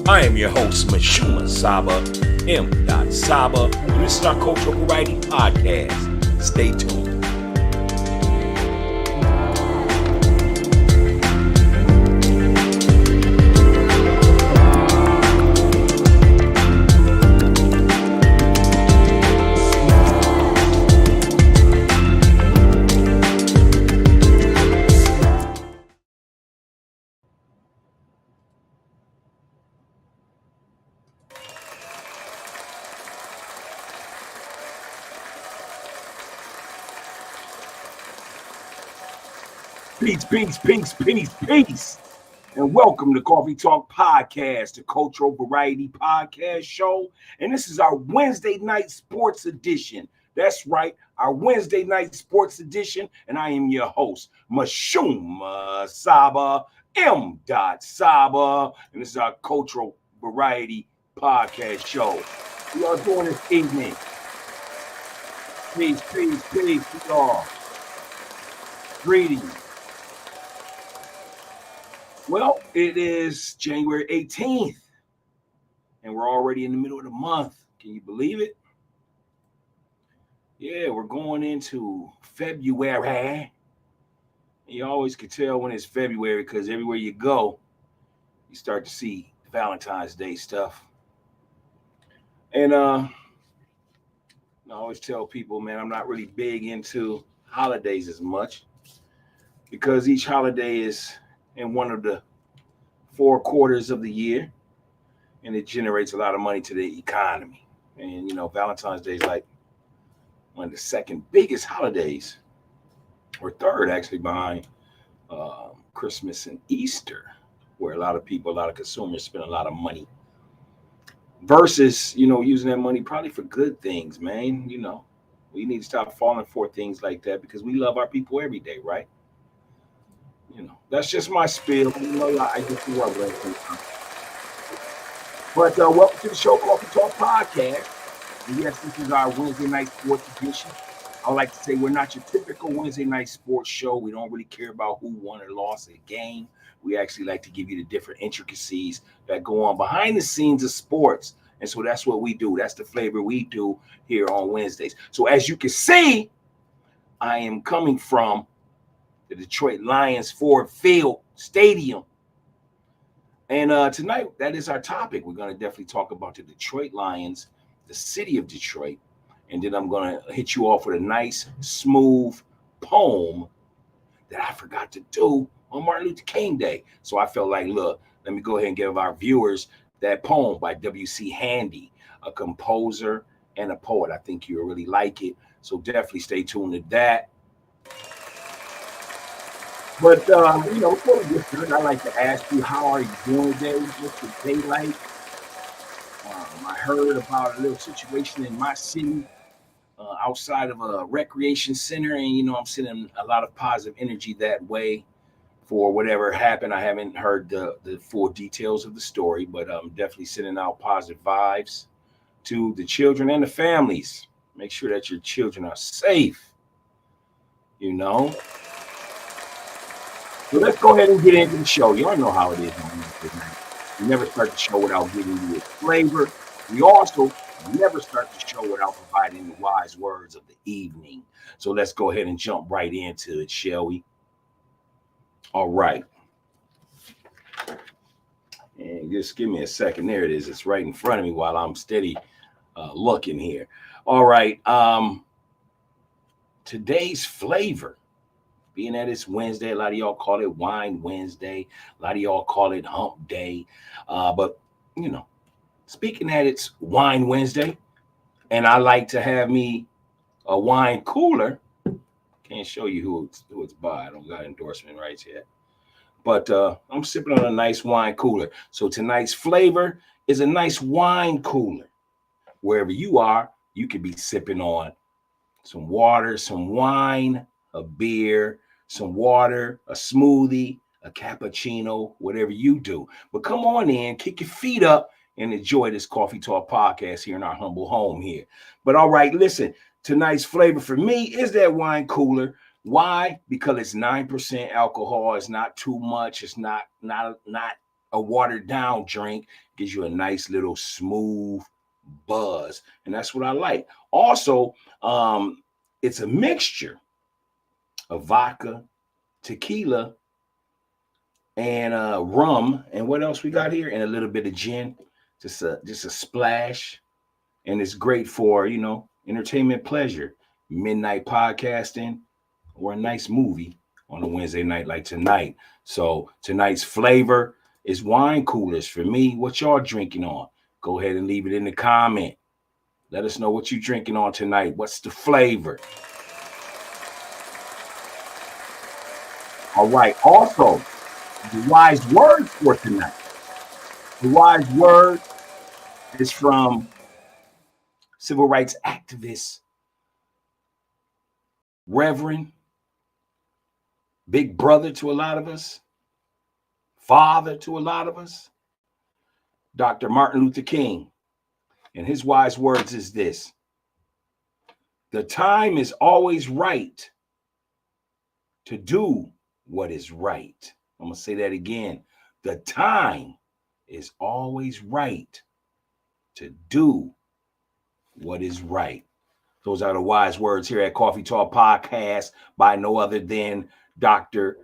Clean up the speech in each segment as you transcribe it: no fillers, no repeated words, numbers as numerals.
I am your host, Mashuma Saba, M. Saba, and this is our Cultural Variety Podcast. Stay tuned. Peace. And welcome to Coffee Talk Podcast, the Cultural Variety Podcast show. And this is our Wednesday night sports edition. That's right, our Wednesday night sports edition. And I am your host, Mashuma Saba, M. Saba. And this is our Cultural Variety Podcast show. We are doing this evening. Peace, y'all. Greetings. Well, it is January 18th, and we're already in the middle of the month. Can you believe it? Yeah, we're going into February. And you always can tell when it's February because everywhere you go, you start to see Valentine's Day stuff. And I always tell people, man, I'm not really big into holidays as much because each holiday is in one of the 4 quarters of the year, and it generates a lot of money to the economy. And Valentine's Day is like one of the second biggest holidays, or third actually, behind Christmas and Easter, where a lot of consumers spend a lot of money versus using that money probably for good things. Man, we need to stop falling for things like that because we love our people every day, right? That's just my spiel. I just love that. But welcome to the show, Coffee Talk Podcast. And yes, this is our Wednesday night sports edition. I like to say we're not your typical Wednesday night sports show. We don't really care about who won or lost a game. We actually like to give you the different intricacies that go on behind the scenes of sports. And so that's what we do. That's the flavor we do here on Wednesdays. So as you can see, I am coming from the Detroit Lions Ford Field Stadium. And tonight, that is our topic. We're going to definitely talk about the Detroit Lions, the city of Detroit. And then I'm going to hit you off with a nice, smooth poem that I forgot to do on Martin Luther King Day. So I felt like, look, let me go ahead and give our viewers that poem by W.C. Handy, a composer and a poet. I think you'll really like it. So definitely stay tuned to that. But, before we get started, I'd like to ask you, how are you doing today? What's your day like? I heard about a little situation in my city outside of a recreation center, and, I'm sending a lot of positive energy that way for whatever happened. I haven't heard the full details of the story, but I'm definitely sending out positive vibes to the children and the families. Make sure that your children are safe, So let's go ahead and get into the show. Y'all know how it is on Wednesday night. We never start the show without giving you its flavor. We also never start the show without providing the wise words of the evening. So let's go ahead and jump right into it, shall we? All right. And just give me a second. There it is. It's right in front of me while I'm steady looking here. All right. Today's flavor. Being that it's Wednesday, a lot of y'all call it Wine Wednesday. A lot of y'all call it Hump Day. But, speaking that it's Wine Wednesday, and I like to have me a wine cooler. Can't show you who it's by. I don't got endorsement rights yet. But I'm sipping on a nice wine cooler. So tonight's flavor is a nice wine cooler. Wherever you are, you could be sipping on some water, some wine, a beer, some water, a smoothie, a cappuccino, whatever you do. But come on in, kick your feet up, and enjoy this Coffee Talk Podcast here in our humble home here. But all right, listen, tonight's flavor for me is that wine cooler. Why? Because it's 9% alcohol. It's not too much. It's not a watered down drink. Gives you a nice little smooth buzz, and that's what I like. Also, it's a mixture of vodka, tequila, and rum, and what else we got here, and a little bit of gin, just a splash, and it's great for entertainment pleasure, midnight podcasting, or a nice movie on a Wednesday night like tonight. So tonight's flavor is wine coolers for me. What y'all drinking on? Go ahead and leave it in the comment. Let us know what you drinking on tonight. What's the flavor? All right. Also, the wise word for tonight. The wise word is from civil rights activist, Reverend, big brother to a lot of us, father to a lot of us, Dr. Martin Luther King. And his wise words is this: the time is always right to do what is right. I'm going to say that again. The time is always right to do what is right. Those are the wise words here at Coffee Talk Podcast by no other than Dr.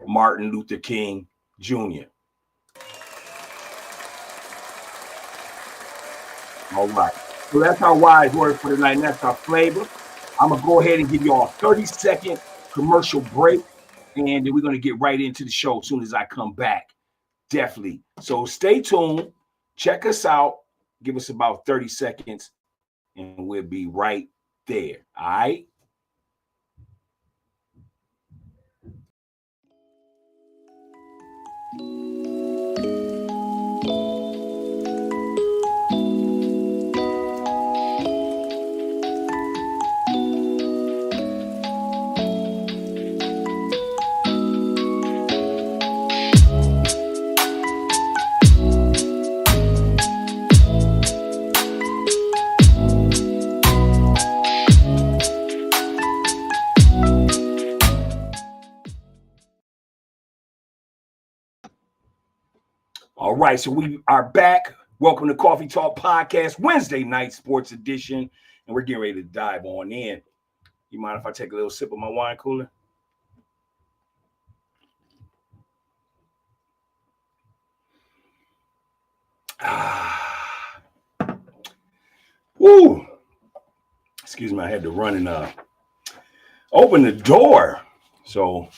Martin Luther King Jr. All right. So that's our wise word for tonight. And that's our flavor. I'm going to go ahead and give you all a 30-second commercial break. And then we're going to get right into the show as soon as I come back. Definitely. So stay tuned. Check us out. Give us about 30 seconds. And we'll be right there. All right. All right, so we are back. Welcome to Coffee Talk Podcast, Wednesday night sports edition, and we're getting ready to dive on in. You mind if I take a little sip of my wine cooler? Woo! Excuse me, I had to run and open the door. So,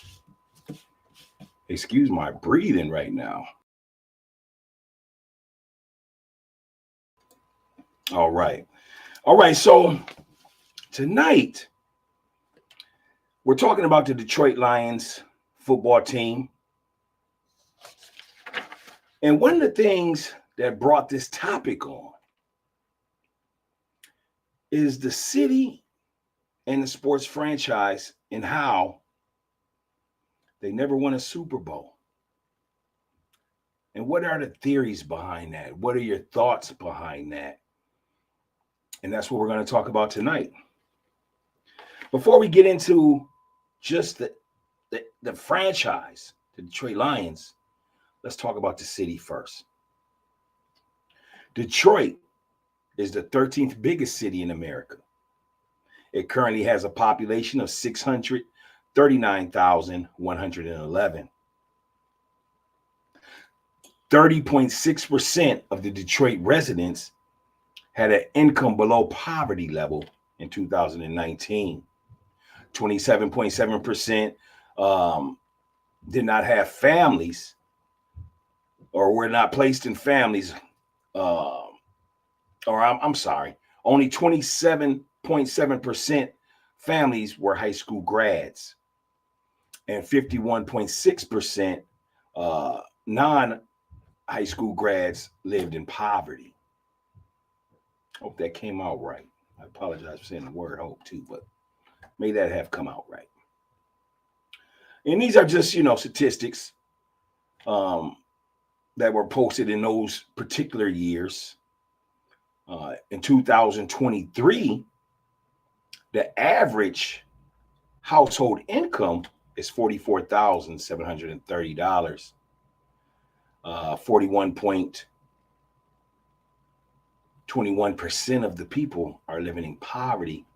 excuse my breathing right now. All right. So tonight we're talking about the Detroit Lions football team. And one of the things that brought this topic on is the city and the sports franchise and how they never won a Super Bowl. And what are the theories behind that? What are your thoughts behind that? And that's what we're going to talk about tonight. Before we get into just the franchise, the Detroit Lions, let's talk about the city first. Detroit is the 13th biggest city in America. It currently has a population of 639,111. 30.6% of the Detroit residents had an income below poverty level in 2019. 27.7% did not have families or were not placed in families. I'm sorry, only 27.7% families were high school grads, and 51.6% non-high school grads lived in poverty. Hope that came out right. I apologize for saying the word hope too, but may that have come out right. And these are just, statistics that were posted in those particular years. In 2023, the average household income is $44,730. 41.21% of the people are living in poverty,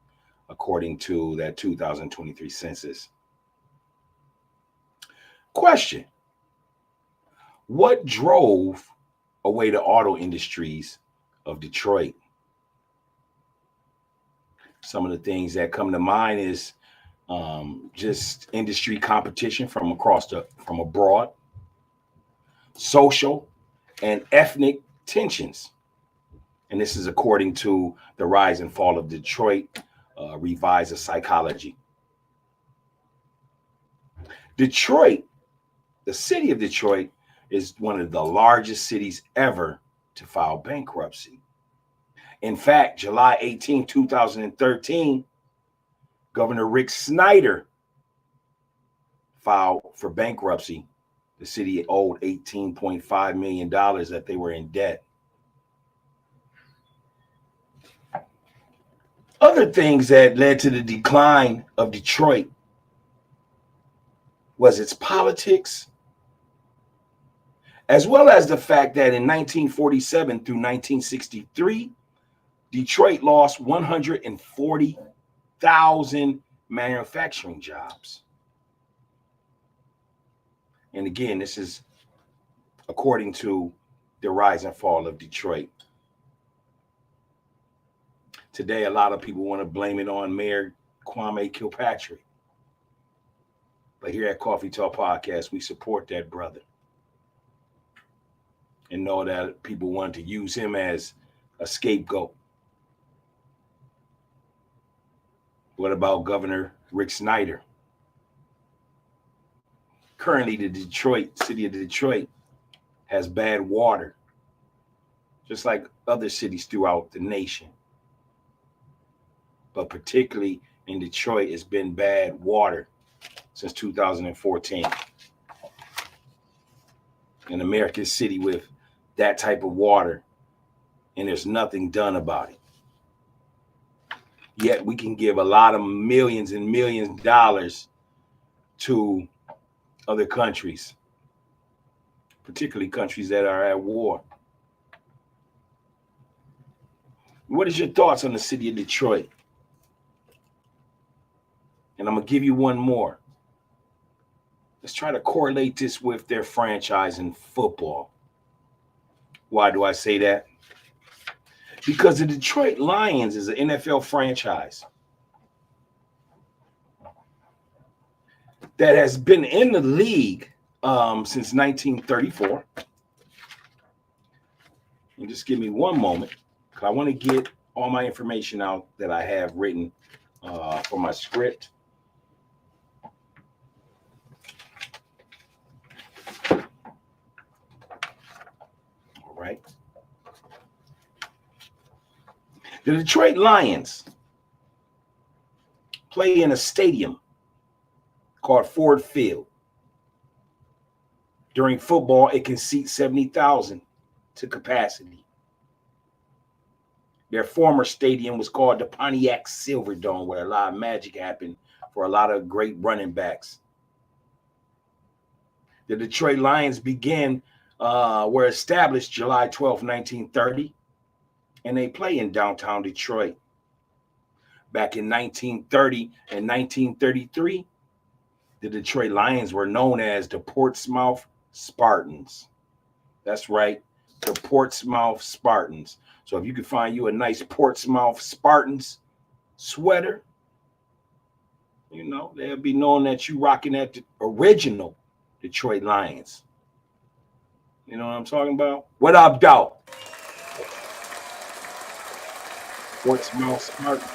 according to that 2023 census. Question: what drove away the auto industries of Detroit? Some of the things that come to mind is just industry competition from abroad, social and ethnic tensions. And this is according to The Rise and Fall of Detroit, Revised Psychology. Detroit, the city of Detroit, is one of the largest cities ever to file bankruptcy. In fact, July 18, 2013, Governor Rick Snyder filed for bankruptcy. The city owed $18.5 million that they were in debt. Other things that led to the decline of Detroit was its politics, as well as the fact that in 1947 through 1963, Detroit lost 140,000 manufacturing jobs. And again, this is according to The Rise and Fall of Detroit. Today, a lot of people want to blame it on Mayor Kwame Kilpatrick. But here at Coffee Talk Podcast, we support that brother. And know that people want to use him as a scapegoat. What about Governor Rick Snyder? Currently, the city of Detroit has bad water, just like other cities throughout the nation. But particularly in Detroit, it's been bad water since 2014. An American city with that type of water, and there's nothing done about it. Yet we can give a lot of millions and millions of dollars to other countries, particularly countries that are at war. What is your thoughts on the city of Detroit? And I'm going to give you one more. Let's try to correlate this with their franchise in football. Why do I say that? Because the Detroit Lions is an NFL franchise that has been in the league since 1934. And just give me one moment, because I want to get all my information out that I have written for my script. All right. The Detroit Lions play in a stadium called Ford Field. During football, it can seat 70,000 to capacity. Their former stadium was called the Pontiac Silverdome, where a lot of magic happened for a lot of great running backs. The Detroit Lions were established July 12, 1930. And they play in downtown Detroit. Back in 1930 and 1933, the Detroit Lions were known as the Portsmouth Spartans. That's right, the Portsmouth Spartans. So if you could find you a nice Portsmouth Spartans sweater, you know, they'll be knowing that you rocking at the original Detroit Lions. You know what I'm talking about? What up, dog? Portsmouth Spartans.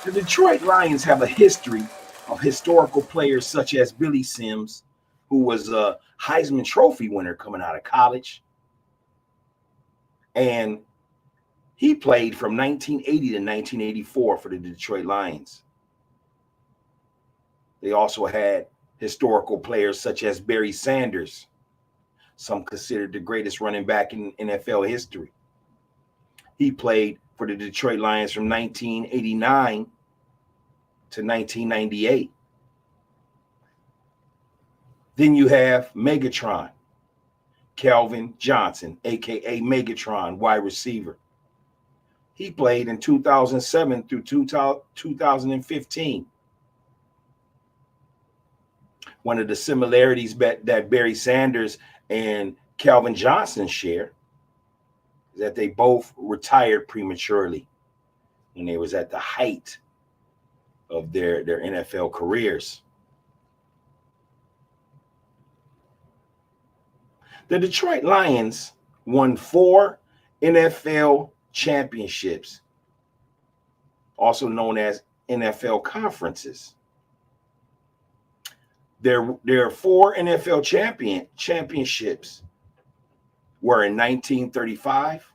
The Detroit Lions have a history of historical players such as Billy Sims, who was a Heisman Trophy winner coming out of college. And he played from 1980 to 1984 for the Detroit Lions. They also had historical players such as Barry Sanders, some considered the greatest running back in NFL history. He played for the Detroit Lions from 1989 to 1998. Then you have Megatron, Calvin Johnson, a.k.a. Megatron, wide receiver. He played in 2007 through 2015. One of the similarities that Barry Sanders and Calvin Johnson share is that they both retired prematurely when they was at the height of their NFL careers. The Detroit Lions won 4 NFL championships, also known as NFL conferences. Their 4 NFL championships were in 1935,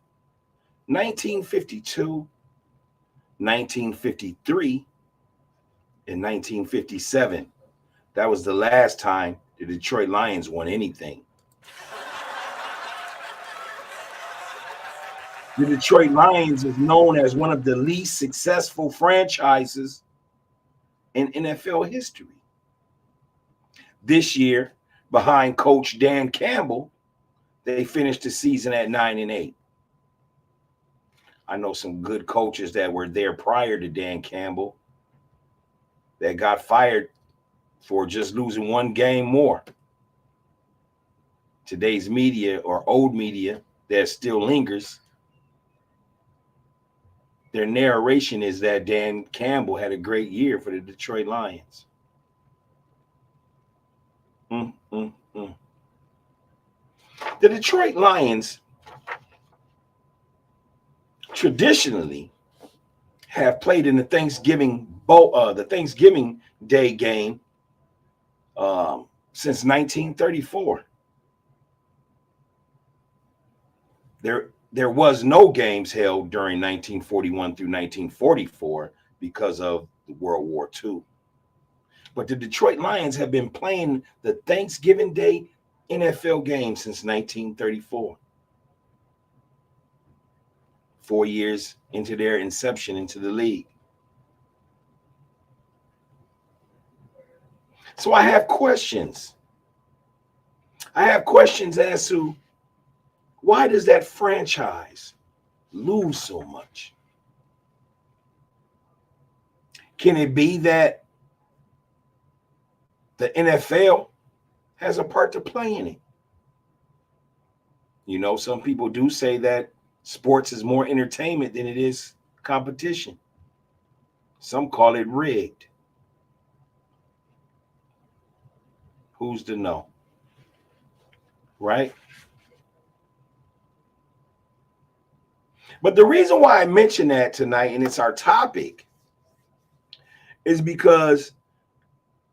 1952, 1953, and 1957. That was the last time the Detroit Lions won anything. The Detroit Lions is known as one of the least successful franchises in NFL history. This year, behind Coach Dan Campbell, they finished the season at 9-8. I know some good coaches that were there prior to Dan Campbell that got fired for just losing one game more. Today's media, or old media that still lingers, their narration is that Dan Campbell had a great year for the Detroit Lions. The Detroit Lions traditionally have played in the Thanksgiving Day game since 1934. There was no games held during 1941 through 1944 because of World War II. But the Detroit Lions have been playing the Thanksgiving Day NFL game since 1934. 4 years into their inception into the league. So I have questions. as to why does that franchise lose so much? Can it be that the NFL has a part to play in it? You know, some people do say that sports is more entertainment than it is competition. Some call it rigged. Who's to know? Right? But the reason why I mention that tonight, and it's our topic, is because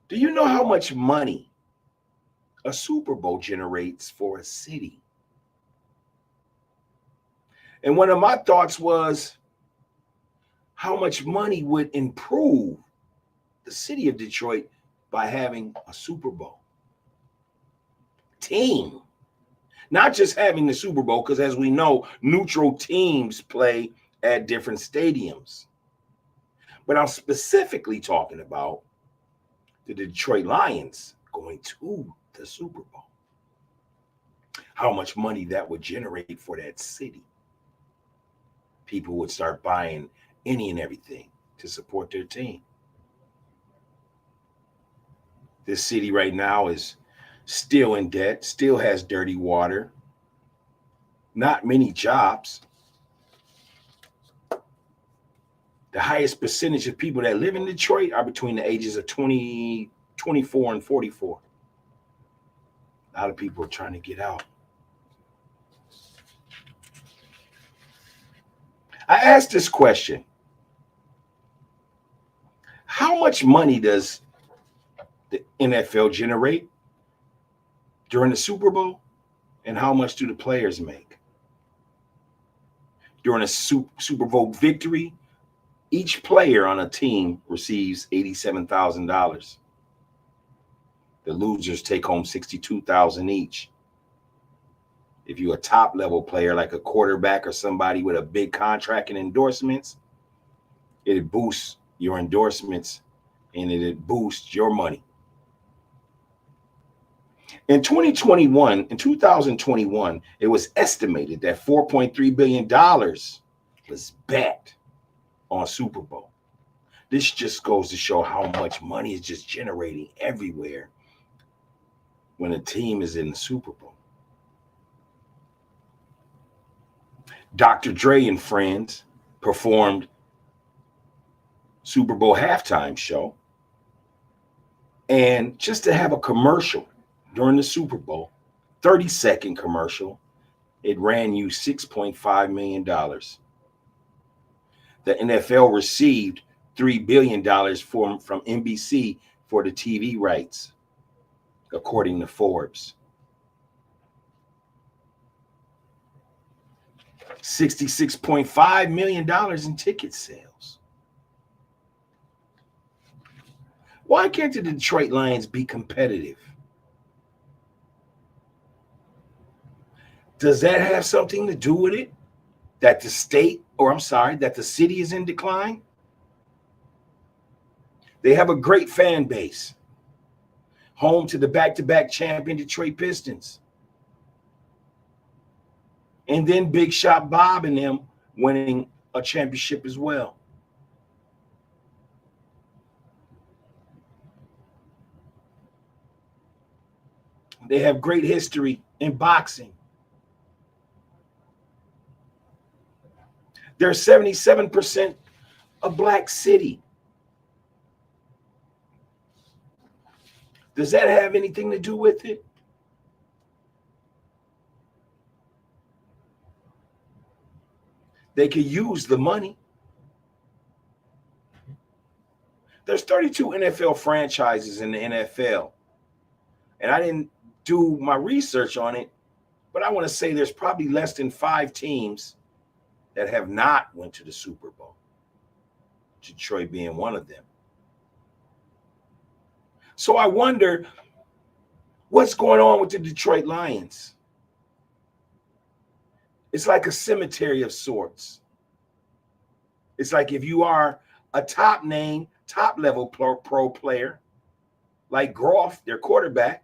do you know how much money a Super Bowl generates for a city? And one of my thoughts was, how much money would improve the city of Detroit by having a Super Bowl team? Not just having the Super Bowl, because as we know, neutral teams play at different stadiums. But I'm specifically talking about the Detroit Lions going to the Super Bowl. How much money that would generate for that city. People would start buying any and everything to support their team. This city right now is still in debt, still has dirty water, not many jobs. The highest percentage of people that live in Detroit are between the ages of 24 and 44. A lot of people are trying to get out. I asked this question. How much money does the NFL generate during the Super Bowl, and how much do the players make? During a Super Bowl victory, each player on a team receives $87,000. The losers take home $62,000 each. If you're a top level player like a quarterback or somebody with a big contract and endorsements, it boosts your endorsements and it boosts your money. In 2021, it was estimated that $4.3 billion was bet on Super Bowl. This just goes to show how much money is just generating everywhere when a team is in the Super Bowl. Dr. Dre and friends performed Super Bowl halftime show. And just to have a commercial during the Super Bowl, 30-second commercial, it ran you $6.5 million. The NFL received $3 billion from NBC for the TV rights, according to Forbes. $66.5 million in ticket sales. Why can't the Detroit Lions be competitive? Does that have something to do with it? That the that the city is in decline? They have a great fan base. Home to the back-to-back champion Detroit Pistons. And then Big Shot Bob and them winning a championship as well. They have great history in boxing. They're 77% a black city. Does that have anything to do with it? They could use the money. There's 32 NFL franchises in the NFL. And I didn't do my research on it, but I want to say there's probably less than 5 teams that have not went to the Super Bowl. Detroit being one of them. So I wonder what's going on with the Detroit Lions. It's like a cemetery of sorts. It's like if you are a top name, top level pro player, like Groff, their quarterback,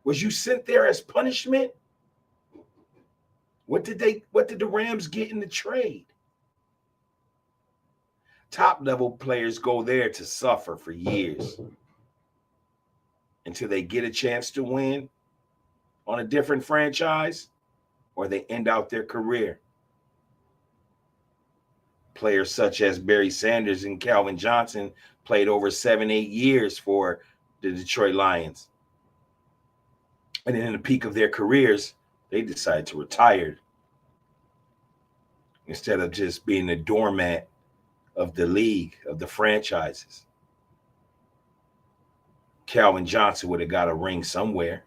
was you sent there as punishment? What did the Rams get in the trade? Top level players go there to suffer for years until they get a chance to win on a different franchise, or they end out their career. Players such as Barry Sanders and Calvin Johnson played over 7-8 years for the Detroit Lions. And then in the peak of their careers, they decided to retire instead of just being the doormat of the league, of the franchises. Calvin Johnson would have got a ring somewhere.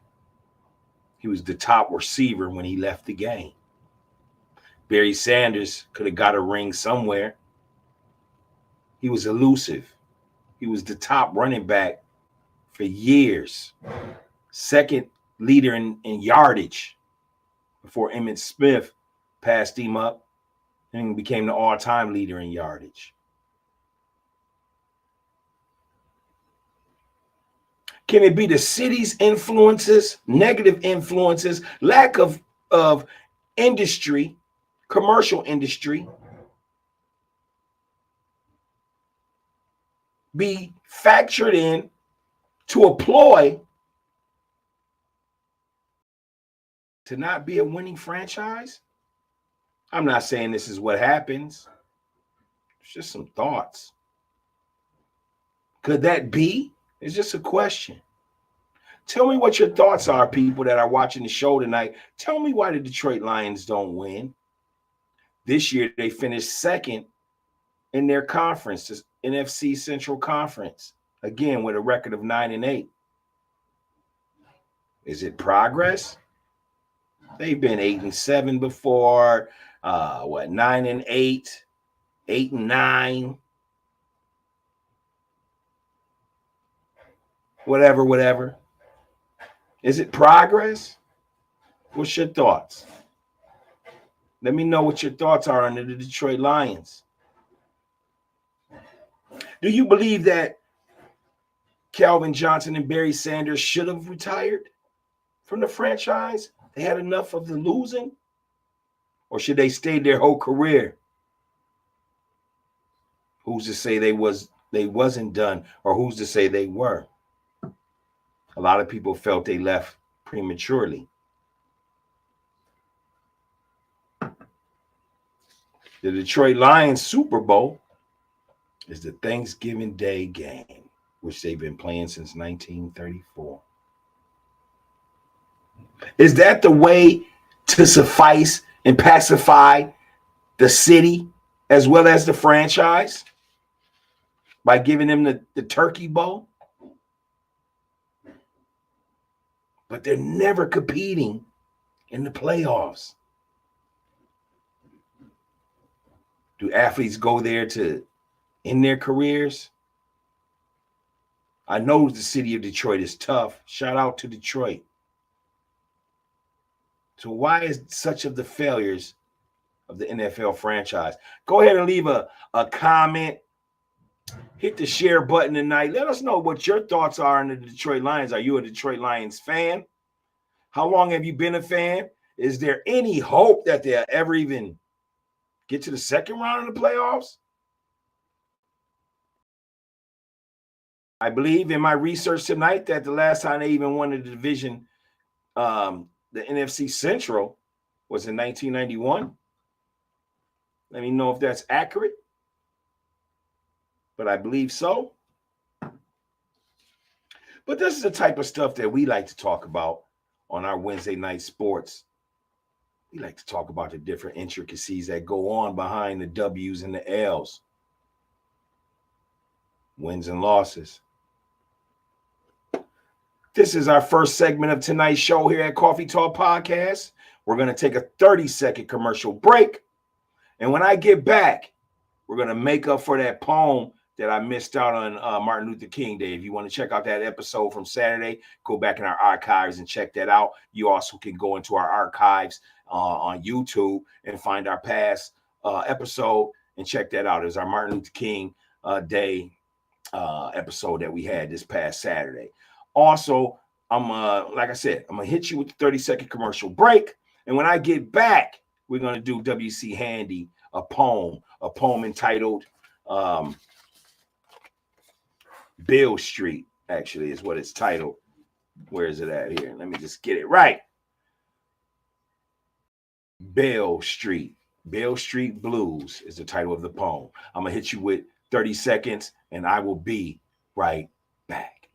He was the top receiver when he left the game. Barry Sanders could have got a ring somewhere. He was elusive. He was the top running back for years. Second leader in yardage before Emmitt Smith passed him up and became the all-time leader in yardage. Can it be the city's influences, negative influences, lack of industry, commercial industry, be factored in to a ploy to not be a winning franchise? I'm not saying this is what happens. It's just some thoughts. Could that be? It's just a question. Tell me what your thoughts are, people that are watching the show tonight. Tell me why the Detroit Lions don't win. This year, they finished second in their conference, the NFC Central Conference, again, with a record of 9-8. Is it progress? They've been 8-7 before. 9-8, 8-9. Whatever. Is it progress? What's your thoughts? Let me know what your thoughts are on the Detroit Lions. Do you believe that Calvin Johnson and Barry Sanders should have retired from the franchise? They had enough of the losing? Or should they stay their whole career? Who's to say they wasn't done, or who's to say they were? A lot of people felt they left prematurely. The Detroit Lions Super Bowl is the Thanksgiving Day game, which they've been playing since 1934. Is that the way to suffice and pacify the city as well as the franchise? By giving them the Turkey Bowl? But they're never competing in the playoffs. Do athletes go there to end their careers? I know the city of Detroit is tough. Shout out to Detroit. So why is such of the failures of the NFL franchise? Go ahead and leave a comment. Hit the share button tonight. Let us know what your thoughts are on the Detroit Lions. Are you a Detroit Lions fan? How long have you been a fan? Is there any hope that they'll ever even get to the second round of the playoffs? I believe in my research tonight that the last time they even won the division, the NFC Central, was in 1991. Let me know if that's accurate. But I believe so. But this is the type of stuff that we like to talk about on our Wednesday night sports. We like to talk about the different intricacies that go on behind the W's and the L's, wins and losses. This is our first segment of tonight's show here at Coffee Talk Podcast. We're going to take a 30-second commercial break. And when I get back, we're going to make up for that poem that I missed out on Martin Luther King Day. If you want to check out that episode from Saturday, go back in our archives and check that out. You also can go into our archives on YouTube and find our past episode and check that out. It's our Martin Luther King Day episode that we had this past Saturday. Also, like I said, I'm going to hit you with the 30-second commercial break. And when I get back, we're going to do W.C. Handy, a poem entitled Beale Street, actually, is what it's titled. Where is it at here? Let me just get it right. Beale Street. Beale Street Blues is the title of the poem. I'm going to hit you with 30 seconds, and I will be right back.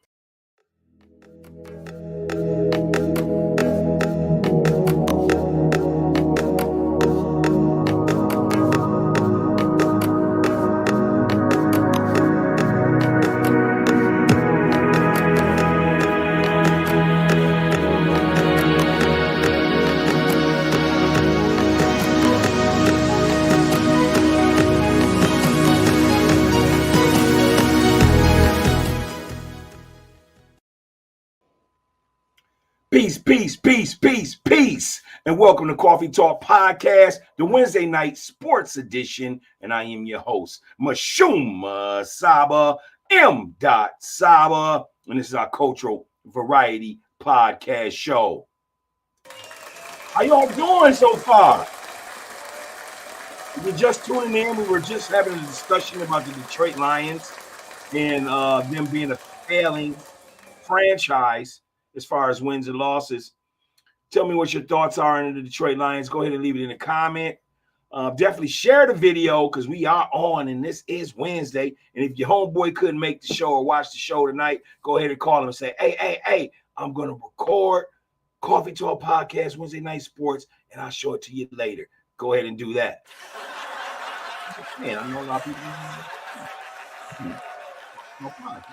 Peace. And welcome to Coffee Talk Podcast, the Wednesday night sports edition. And I am your host, Mashuma Saba, M. Saba. And this is our cultural variety podcast show. How y'all doing so far? If you're just tuning in, we were just having a discussion about the Detroit Lions and them being a failing franchise as far as wins and losses. Tell me what your thoughts are on the Detroit Lions. Go ahead and leave it in a comment. Definitely share the video because we are on, and this is Wednesday. And if your homeboy couldn't make the show or watch the show tonight, go ahead and call him and say, hey, I'm going to record Coffee Talk Podcast, Wednesday Night Sports, and I'll show it to you later. Go ahead and do that. Man, I know a lot of people. No problem.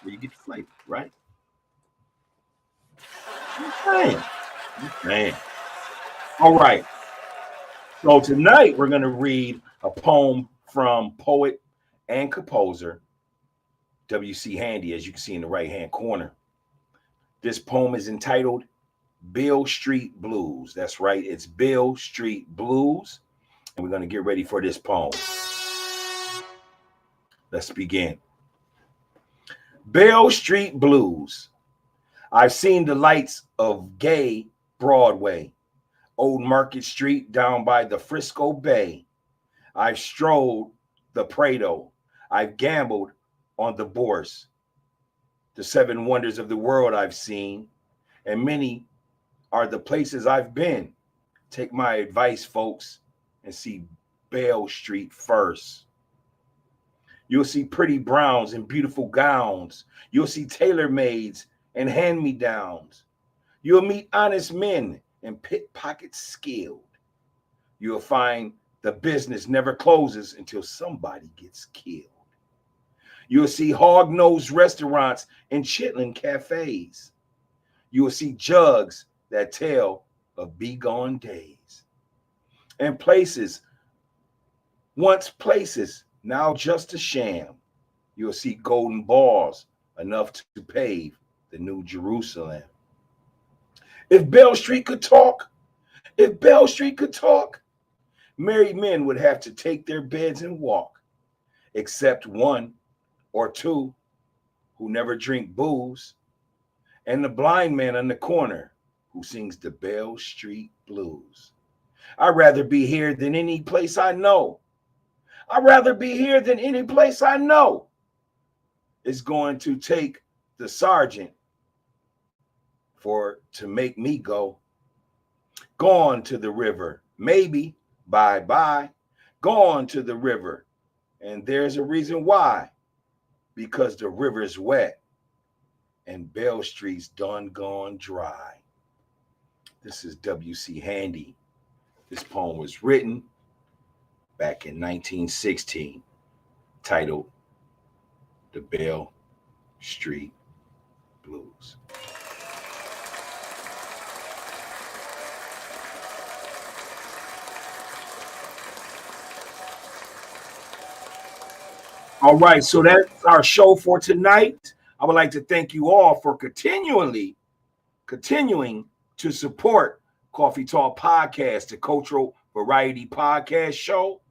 Where you get the flavor, right? Man. All right. So tonight we're going to read a poem from poet and composer W.C. Handy, as you can see in the right-hand corner. This poem is entitled Beale Street Blues. That's right. It's Beale Street Blues. And we're going to get ready for this poem. Let's begin. Beale Street Blues. I've seen the lights of gay Broadway, Old Market Street down by the Frisco Bay. I've strolled the Prado. I've gambled on the Bourse. The seven wonders of the world I've seen, and many are the places I've been. Take my advice, folks, and see Beale Street first. You'll see pretty browns and beautiful gowns. You'll see tailor-mades and hand-me-downs. You'll meet honest men and pickpockets skilled. You'll find the business never closes until somebody gets killed. You'll see hog-nosed restaurants and chitlin cafes. You will see jugs that tell of bygone days. And places, once places, now just a sham. You'll see golden balls enough to pave the new Jerusalem. If Beale Street could talk, married men would have to take their beds and walk, except one or two who never drink booze, and the blind man on the corner who sings the Beale Street Blues. I'd rather be here than any place I know. I'd rather be here than any place I know. It's going to take the sergeant to make me go. Gone to the river, maybe, bye-bye. Gone to the river, and there's a reason why. Because the river's wet and Beale Street's done gone dry. This is W.C. Handy. This poem was written back in 1916, titled The Beale Street Blues. All right, so that's our show for tonight. I would like to thank you all for continuing to support Coffee Talk Podcast, the cultural variety podcast show.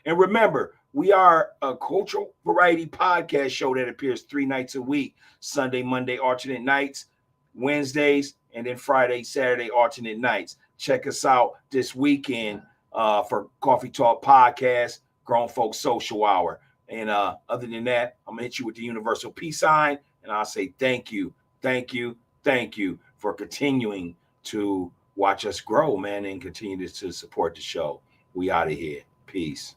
And remember, we are a cultural variety podcast show that appears 3 nights a week: Sunday, Monday, alternate nights, Wednesdays, and then Friday, Saturday, alternate nights. Check us out this weekend for Coffee Talk Podcast, Grown Folks Social Hour. And other than that, I'm going to hit you with the universal peace sign, and I'll say thank you for continuing to watch us grow, man, and continue to support the show. We out of here. Peace.